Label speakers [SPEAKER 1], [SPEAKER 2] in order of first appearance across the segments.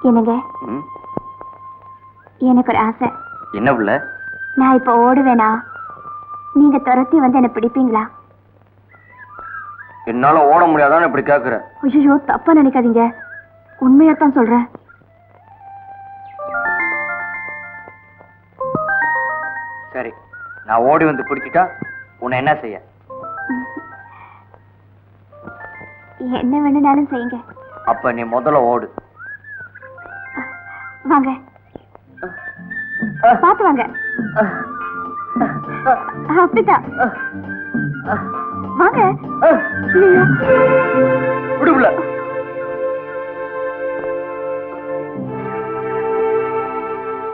[SPEAKER 1] என்னங்க, எனக்கு ஒரு ஆசை.
[SPEAKER 2] என்ன புள்ள?
[SPEAKER 1] நான் இப்ப ஓடுவேனா, நீங்க துரத்தி வந்து என்ன பிடிப்பீங்களா?
[SPEAKER 2] என்னால ஓட முடியாதான்னு இப்படி கேக்குற?
[SPEAKER 1] ஐயோ, தப்பா நினைக்காதீங்க, உண்மையாத்தான் சொல்றேன்.
[SPEAKER 2] சரி, நான் ஓடி வந்து பிடிச்சிட்டா உன்னை என்ன செய்ய?
[SPEAKER 1] என்ன வேணும்னாலும் செய்யுங்க.
[SPEAKER 2] அப்ப நீ முதல்ல ஓடு.
[SPEAKER 1] வாங்க, பாத்து வாங்க. அப்படிதான் வாங்க.
[SPEAKER 2] விடுபுல.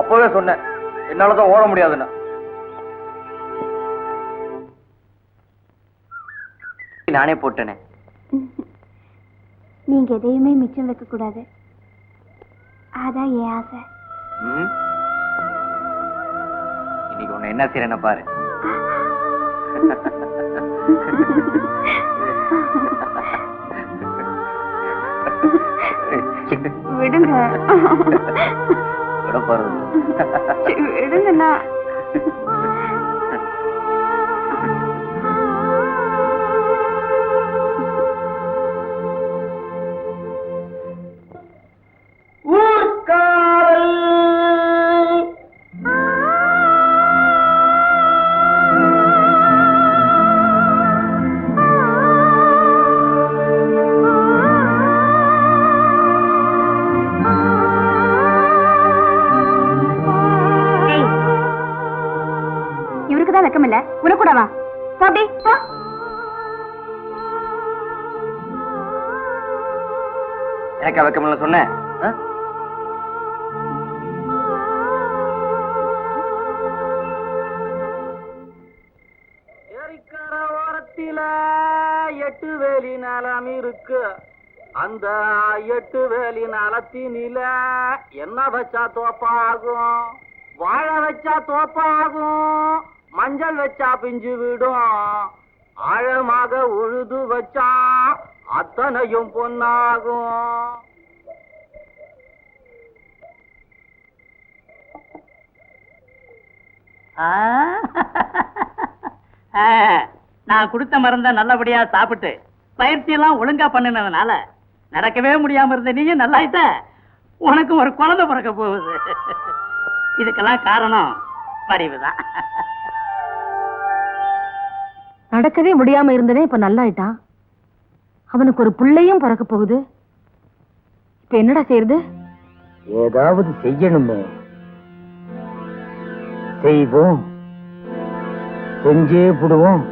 [SPEAKER 2] அப்பவே சொன்னேன் என்னாலதான் ஓட முடியாதுன்னா. நானே போட்டேனே.
[SPEAKER 1] நீங்க எதையுமே மிச்சம் வைக்க கூடாது, அதான் என் ஆசை.
[SPEAKER 2] இன்னைக்கு உன்னை என்ன செய்யறேன்னு பாரு.
[SPEAKER 1] விடுங்க.
[SPEAKER 2] விட போறது
[SPEAKER 1] விடுங்கண்ணா. வெக்கமில்ல உனக்கூடவா? பாப்பி போ.
[SPEAKER 2] எனக்கு வெக்கமில்ல சொன்னேன்.
[SPEAKER 3] ஏரிக்கர ஓரத்தில 8 வேலி நிலம் இருக்கு. அந்த 8 வேலி நிலத்தினில என்ன வச்சா தோப்பாகும், வாழை வச்சா தோப்பாகும், மஞ்சள் வச்சா பிஞ்சு விடும், ஆழமாக உழுது வச்சா அத்தனையும் பொன்னாகும்.
[SPEAKER 4] நான் கொடுத்த மருந்த நல்லபடியா சாப்பிட்டு பயிற்சி எல்லாம் ஒழுங்கா பண்ணினதுனால நடக்கவே முடியாம இருந்த நீயும் நல்லாயிட்ட. உனக்கும் ஒரு குழந்தை பிறக்க போகுது. இதுக்கெல்லாம் காரணம் படிவுதான்.
[SPEAKER 5] நடக்கவே முடியாம இருந்ததே இப்ப நல்லாயிட்டான். அவனுக்கு ஒரு பிள்ளையும் பிறக்க போகுது. இப்ப என்னடா செய்யறது?
[SPEAKER 6] ஏதாவது செய்யணுமே. செய்வோம், செஞ்சே விடுவோம்.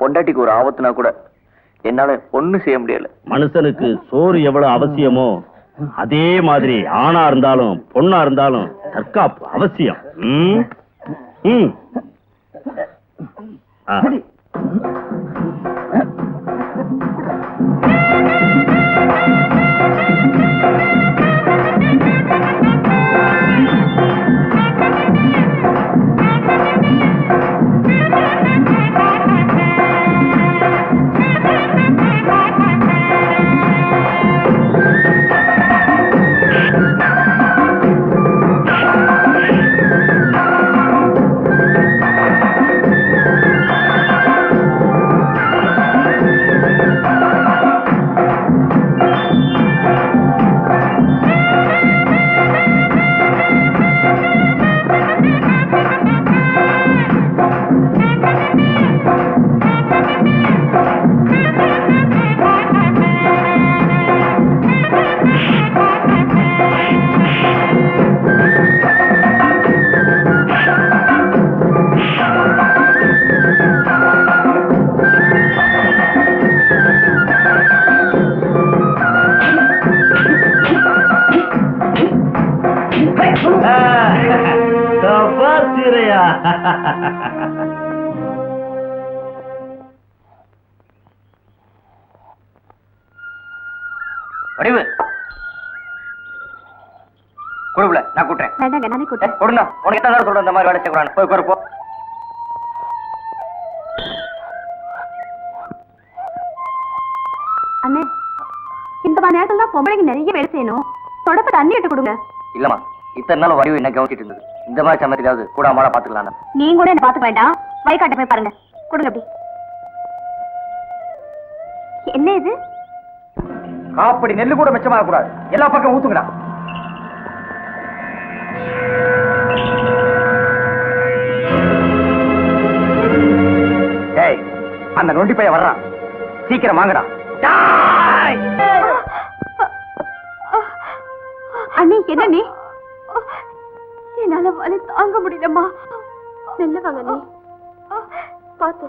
[SPEAKER 2] பொண்டாட்டிக்கு ஒரு ஆபத்துனா கூட என்னால ஒண்ணும் செய்ய முடியல.
[SPEAKER 7] மனுஷனுக்கு சோறு எவ்வளவு அவசியமோ அதே மாதிரி ஆணா இருந்தாலும் பொண்ணா இருந்தாலும் தற்காப்பு அவசியம்.
[SPEAKER 2] வடிவு கொடுக்கல, நான் கூட்டுறேன்.
[SPEAKER 1] வேண்டாங்க, நானே கூட்டேன்.
[SPEAKER 2] கொடுங்க, உனக்கு எத்தனை தடவை சொல்றேன் இந்த மாதிரி வேலை செய்யக்கூடாது. போய் உட்காரு போ.
[SPEAKER 1] அண்ணே, இந்த மாதிரி நேரத்துல தான் பொம்பளைக்கு நிறைய வேலை செய்யணும். தொடப்ப தண்ணி எடுத்து கொடுங்க.
[SPEAKER 2] இல்லம்மா, இத்தனை நாள் வடிவு என்ன கவனிச்சிட்டு இருந்தது. இந்த மாதிரி சமயத்துக்காவது கூட மாட பாத்துக்கலாம்.
[SPEAKER 1] நீங்க கூட என்ன பாத்துக்க வேண்டாம், வயக்காட்ட போய் பாருங்க. கொடுங்க அப்படி. என்ன இது?
[SPEAKER 2] காப்படி நெல்லு கூட மிச்சமாக கூடாது, எல்லா பக்கம் ஊத்துங்கடா. ஏய், அந்த நொண்டி பையன் வர்றான், சீக்கிரம் வாங்கடா.
[SPEAKER 1] அண்ணி, என்ன நீ? என்னால வலி தாங்க முடியலம்மா. மெல்ல வாங்க நீ. பாத்து.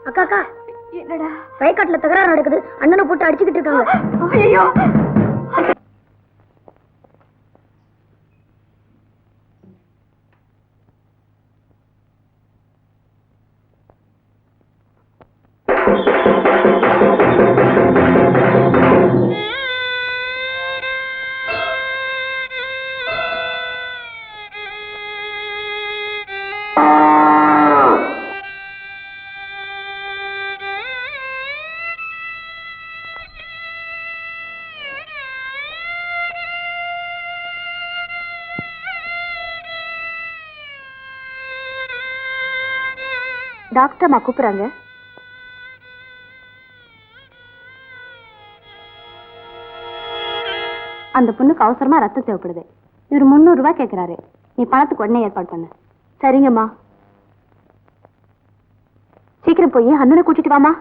[SPEAKER 8] அக்கா அக்கா,
[SPEAKER 1] என்னடா?
[SPEAKER 8] வயக்காட்டுல தகராறு நடக்குது. அண்ணனை போட்டு அடிச்சுக்கிட்டு இருக்காங்க.
[SPEAKER 1] ஐயோ! டாக்டர் அம்மா கூப்பிடுறாங்க. அந்த பொண்ணுக்கு அவசரமா ரத்தம் தேவைப்படுது. இவர் 300 ரூபாய் கேட்கிறாரு. நீ பணத்துக்கு உடனே ஏற்பாடு பண்ணு. சரிங்கம்மா. சீக்கிரம் போய் அண்ணனை கூட்டிட்டு வாமா.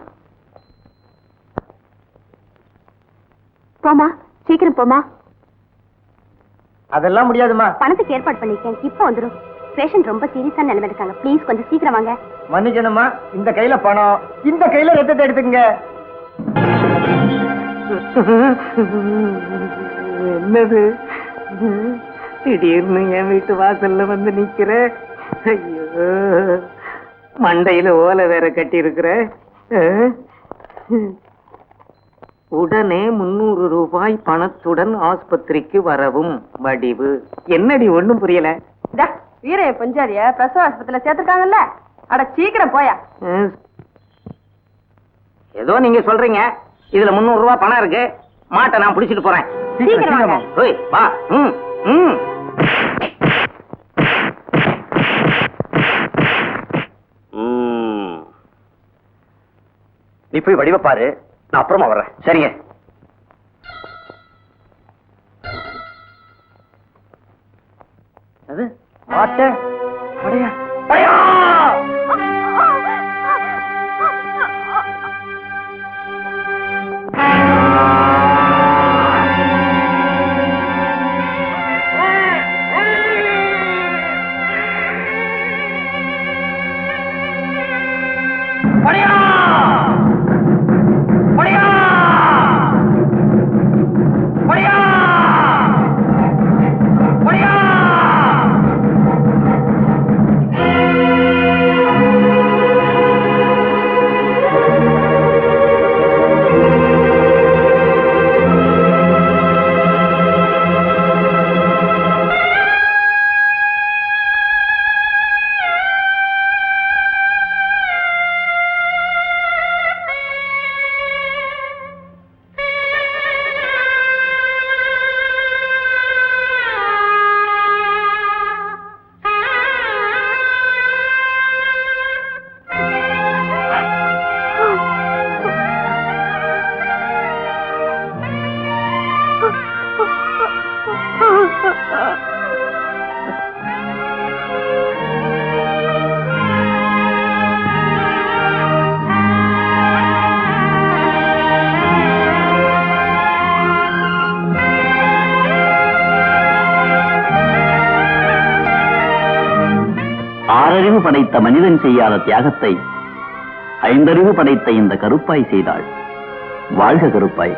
[SPEAKER 1] போமா, சீக்கிரம் போமா.
[SPEAKER 2] அதெல்லாம் முடியாதுமா.
[SPEAKER 1] பணத்துக்கு ஏற்பாடு பண்ணிருக்கேன், இப்போ வந்துடும். பேஷண்ட் ரொம்ப சீரியஸா நிலைமை இருக்காங்க. ப்ளீஸ் கொஞ்சம் சீக்கிரம் வாங்க.
[SPEAKER 2] மன்னிக்கணுமா, இந்த கையில பணம், இந்த கையில ரத்தத்தை எடுத்துக்கங்க.
[SPEAKER 4] என்னது திடீர்னு என் வீட்டு வாசல்ல வந்து நிக்கிற? ஐயோ, மண்டையில ஓலை வேற கட்டி இருக்கிற. உடனே 300 ரூபாய் பணத்துடன் ஆஸ்பத்திரிக்கு வரவும். வடிவு. என்னடி ஒண்ணும் புரியல.
[SPEAKER 5] வீரைய பஞ்சாரிய பிரசவ ஆஸ்பத்திரியில சேர்த்துருக்காங்கல்ல, அட சீக்கிரம் போயா.
[SPEAKER 4] ஏதோ நீங்க சொல்றீங்க, இதுல 300 ரூபாய் பணம் இருக்கு. மாட்டை நான் பிடிச்சிட்டு போறேன்.
[SPEAKER 1] சீக்கிரம் வாங்க.
[SPEAKER 4] ஓய் வா.
[SPEAKER 2] நீ போய் வடிவ பாரு, நான் அப்புறமா வர்றேன். சரிங்க. அது மாட்ட படையா படையா.
[SPEAKER 9] ஆறறிவு படைத்த மனிதன் செய்யாத தியாகத்தை ஐந்தறிவு படைத்த இந்த கருப்பாய் செய்தாள். வாழ்க கருப்பாய்.